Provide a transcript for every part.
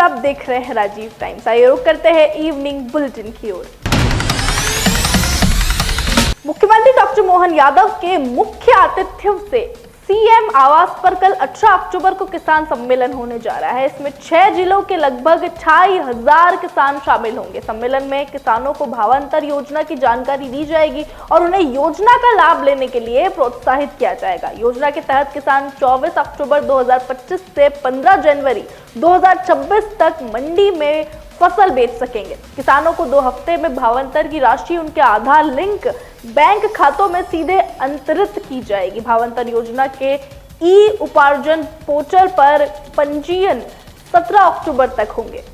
आप देख रहे हैं राजीव टाइम्स। आइए रुक करते हैं इवनिंग बुलेटिन की ओर। मुख्यमंत्री डॉक्टर मोहन यादव के मुख्य आतिथ्य से सीएम आवास पर कल 18 अक्टूबर को किसान सम्मेलन होने जा रहा है। इसमें 6 जिलों के लगभग 25,000 किसान शामिल होंगे। सम्मेलन में किसानों को भावांतर योजना की जानकारी दी जाएगी और उन्हें योजना का लाभ लेने के लिए प्रोत्साहित किया जाएगा। योजना के तहत किसान 24 अक्टूबर 2025 से 15 जनवरी 2026 तक मंडी में फसल बेच सकेंगे। किसानों को 2 हफ्ते में भावांतर की राशि उनके आधार लिंक बैंक खातों में सीधे अंतरित की जाएगी। भावांतर योजना के ई उपार्जन पोर्टल पर पंजीयन 17 अक्टूबर तक होंगे।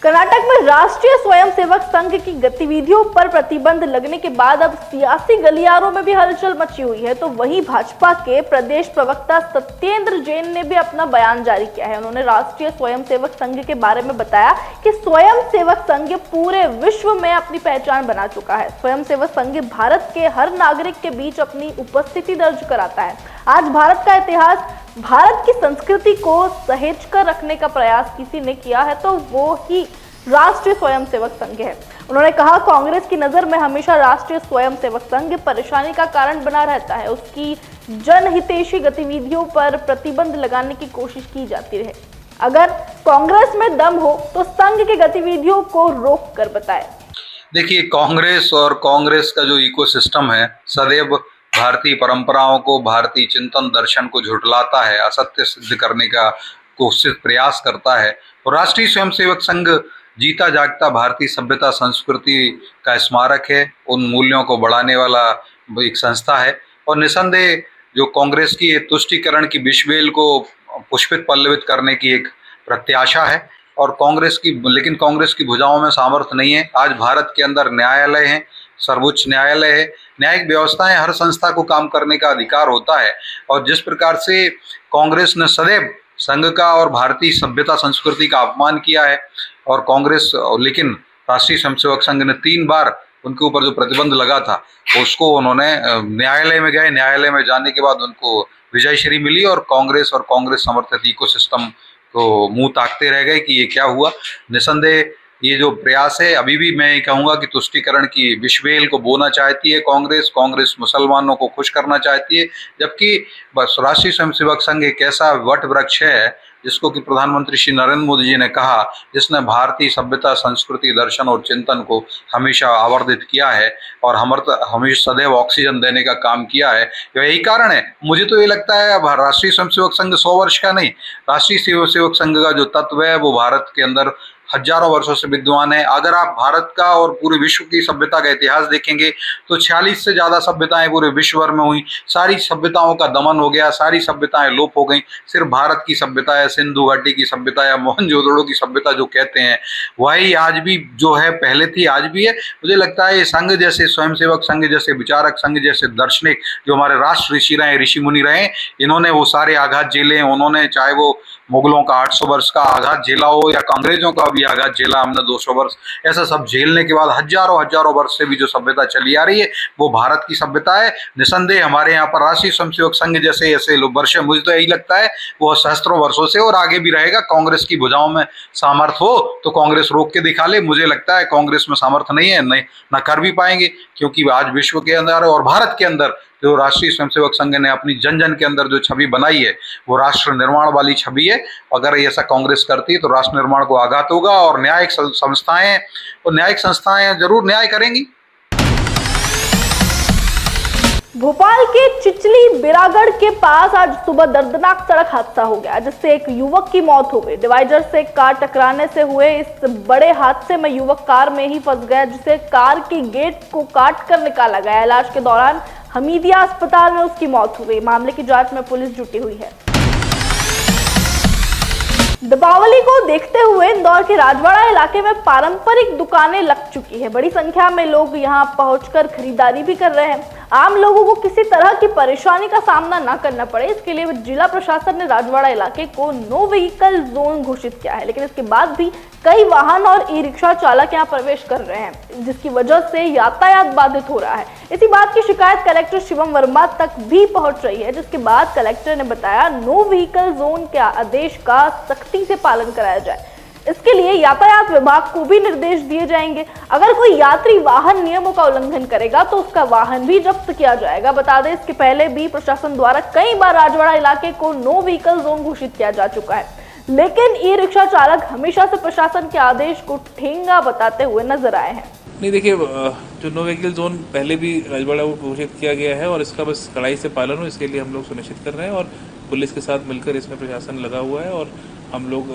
कर्नाटक में राष्ट्रीय स्वयंसेवक संघ की गतिविधियों पर प्रतिबंध लगने के बाद अब सियासी गलियारों में भी हलचल मची हुई है। तो वहीं भाजपा के प्रदेश प्रवक्ता सत्येंद्र जैन ने भी अपना बयान जारी किया है। उन्होंने राष्ट्रीय स्वयंसेवक संघ के बारे में बताया कि स्वयंसेवक संघ पूरे विश्व में अपनी पहचान बना चुका है। स्वयंसेवक संघ भारत के हर नागरिक के बीच अपनी उपस्थिति दर्ज कराता है। आज भारत का इतिहास, भारत की संस्कृति को सहेज कर रखने का प्रयास किसी ने किया है तो वो ही राष्ट्रीय स्वयंसेवक संघ है। उन्होंने कहा, कांग्रेस की नजर में हमेशा राष्ट्रीय स्वयंसेवक संघ परेशानी का कारण बना रहता है। उसकी जनहितैषी गतिविधियों पर प्रतिबंध लगाने की कोशिश की जाती है। अगर कांग्रेस में दम हो तो संघ की गतिविधियों को रोक कर बताए। देखिए, कांग्रेस और कांग्रेस का जो इकोसिस्टम है सदैव भारतीय परंपराओं को, भारतीय चिंतन दर्शन को झुठलाता है, असत्य सिद्ध करने का कोशिश प्रयास करता है। और राष्ट्रीय स्वयंसेवक संघ जीता जागता भारतीय सभ्यता संस्कृति का स्मारक है, उन मूल्यों को बढ़ाने वाला एक संस्था है। और निसंदेह जो कांग्रेस की तुष्टीकरण की विषबेल को पुष्पित पल्लवित करने की एक प्रत्याशा है। और लेकिन कांग्रेस की भुजाओं में सामर्थ्य नहीं है। आज भारत के अंदर न्यायालय है, सर्वोच्च न्यायालय है, न्यायिक व्यवस्था है, हर संस्था को काम करने का अधिकार होता है। और जिस प्रकार से कांग्रेस ने सदैव संघ का और भारतीय सभ्यता संस्कृति का अपमान किया है और लेकिन राष्ट्रीय स्वयंसेवक संघ ने 3 बार उनके ऊपर जो प्रतिबंध लगा था उसको उन्होंने न्यायालय में गए। न्यायालय में जाने के बाद उनको विजयश्री मिली और कांग्रेस समर्थित इकोसिस्टम तो मुंह ताकते रह गए कि ये क्या हुआ। निसंदेह ये जो प्रयास है, अभी भी मैं ये कहूँगा कि तुष्टीकरण की विषबेल को बोना चाहती है कांग्रेस मुसलमानों को खुश करना चाहती है। जबकि बस राष्ट्रीय स्वयंसेवक संघ एक ऐसा वट वृक्ष है जिसको कि प्रधानमंत्री श्री नरेंद्र मोदी जी ने कहा, जिसने भारतीय सभ्यता संस्कृति दर्शन और चिंतन को हमेशा आवर्धित किया है और हमेशा सदैव ऑक्सीजन देने का काम किया है। यही कारण है, मुझे तो ये लगता है अब राष्ट्रीय स्वयंसेवक संघ 100 वर्ष का नहीं, राष्ट्रीय स्वयंसेवक संघ का जो तत्व है वो भारत के अंदर हजारों वर्षों से विद्यमान है। अगर आप भारत का और पूरे विश्व की सभ्यता का इतिहास देखेंगे तो 46 से ज्यादा सभ्यताएं पूरे विश्व भर में हुई। सारी सभ्यताओं का दमन हो गया, सारी सभ्यताएं लोप हो गई। सिर्फ भारत की सभ्यता है, सिंधु घाटी की सभ्यता या मोहनजोदड़ो की सभ्यता जो कहते हैं वही आज भी जो है, पहले थी आज भी है। मुझे लगता है ये संघ जैसे, स्वयंसेवक संघ जैसे, विचारक संघ जैसे दार्शनिक जो हमारे राष्ट्र ऋषि रहे, ऋषि मुनि रहे, इन्होंने वो सारे आघात झेले। उन्होंने चाहे वो मुगलों का 800 वर्ष का आघात झेला हो या अंग्रेजों का भी आघात झेला हमने 200 वर्ष, ऐसा सब झेलने के बाद हजारों वर्ष से भी जो सभ्यता चली आ रही है वो भारत की सभ्यता है। निसंदेह हमारे यहाँ पर राष्ट्रीय स्वयंसेवक संघ जैसे ऐसे वर्ष, मुझे तो यही लगता है वो सहस्त्रों वर्षों से और आगे भी रहेगा। कांग्रेस की भुजाओं में सामर्थ्य हो तो कांग्रेस रोक के दिखा ले। मुझे लगता है कांग्रेस में सामर्थ्य नहीं है, नहीं ना कर भी पाएंगे, क्योंकि आज विश्व के अंदर और भारत के अंदर जो राष्ट्रीय स्वयंसेवक संघ ने अपनी जन जन के अंदर जो छवि बनाई है वो राष्ट्र निर्माण वाली छवि है। अगर ऐसा कांग्रेस करती है तो राष्ट्र निर्माण को आघात होगा और न्यायिक संस्थाएं जरूर न्याय करेंगी। भोपाल के चिचली बिरागढ़ के पास आज सुबह दर्दनाक सड़क हादसा हो गया जिससे एक युवक की मौत हो गई। डिवाइडर से कार टकराने से हुए इस बड़े हादसे में युवक कार में ही फंस गया, जिसे कार की गेट को काट कर निकाला गया। इलाज के दौरान हमीदिया अस्पताल में उसकी मौत हो गई। मामले की जांच में पुलिस जुटी हुई है। दीपावली को देखते हुए इंदौर के राजवाड़ा इलाके में पारंपरिक दुकानें लग चुकी है। बड़ी संख्या में लोग यहां पहुंचकर खरीदारी भी कर रहे हैं। आम लोगों को किसी तरह की परेशानी का सामना ना करना पड़े, इसके लिए जिला प्रशासन ने राजवाड़ा इलाके को नो व्हीकल जोन घोषित किया है। लेकिन इसके बाद भी कई वाहन और ई रिक्शा चालक यहाँ प्रवेश कर रहे हैं, जिसकी वजह से यातायात बाधित हो रहा है। इसी बात की शिकायत कलेक्टर शिवम वर्मा तक भी पहुंच रही है, जिसके बाद कलेक्टर ने बताया नो व्हीकल जोन के आदेश का सख्ती से पालन कराया जाए। इसके लिए यातायात विभाग को भी निर्देश दिए जाएंगे। अगर कोई यात्री वाहन नियमों का उल्लंघन करेगा तो उसका वाहन भी जब्त किया जाएगा। बता दें, इसके पहले भी प्रशासन द्वारा कई बार राजवाड़ा इलाके को नो व्हीकल जोन घोषित किया जा चुका है, लेकिन ई रिक्शा चालक हमेशा से प्रशासन के आदेश को ठेंगा बताते हुए नजर आए हैं। नहीं, देखिए, जो नो व्हीकल जोन पहले भी राजवाड़ा को घोषित किया गया है और इसका बस कड़ाई से पालन हो, इसके लिए हम लोग सुनिश्चित कर रहे हैं और पुलिस के साथ मिलकर इसमें प्रशासन लगा हुआ है और हम लोग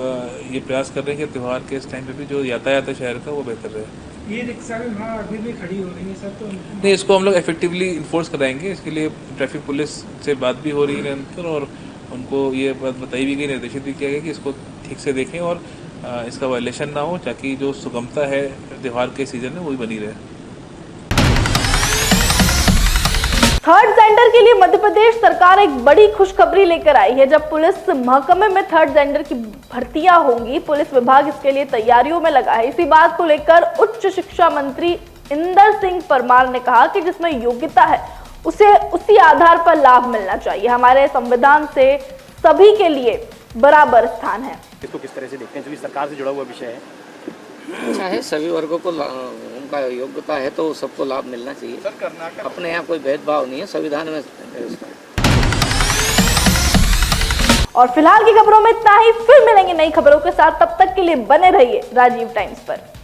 ये प्रयास कर रहे हैं कि त्यौहार के इस टाइम पे भी जो यातायात है शहर का वो बेहतर रहे। ये रिक्शा भी वहाँ अभी भी खड़ी हो रही है सर, तो नहीं, इसको हम लोग इफेक्टिवली इन्फोर्स कराएंगे। इसके लिए ट्रैफिक पुलिस से बात भी हो रही है निरंतर और उनको ये बात बताई भी गई, निर्देशित भी किया गया कि इसको ठीक से देखें और इसका वायलेशन ना हो, ताकि जो सुगमता है त्यौहार के सीजन में वो भी बनी रहे। थर्ड जेंडर के लिए मध्य प्रदेश सरकार एक बड़ी खुशखबरी लेकर आई है। जब पुलिस महकमे में थर्ड जेंडर की भर्तियां होंगी, पुलिस विभाग इसके लिए तैयारियों में लगा है। इसी बात को लेकर उच्च शिक्षा मंत्री इंदर सिंह परमार ने कहा कि जिसमें योग्यता है उसे उसी आधार पर लाभ मिलना चाहिए। हमारे संविधान से सभी के लिए बराबर स्थान है। इसको किस तरह से देखते हैं, जो सरकार से जुड़ा हुआ विषय है? अच्छा है, सभी वर्गों को उनका योग्यता है तो सबको लाभ मिलना चाहिए। अपने यहाँ कोई भेदभाव नहीं है, संविधान में और फिलहाल की खबरों में इतना ही। फिर मिलेंगे नई खबरों के साथ, तब तक के लिए बने रहिए राजीव टाइम्स पर।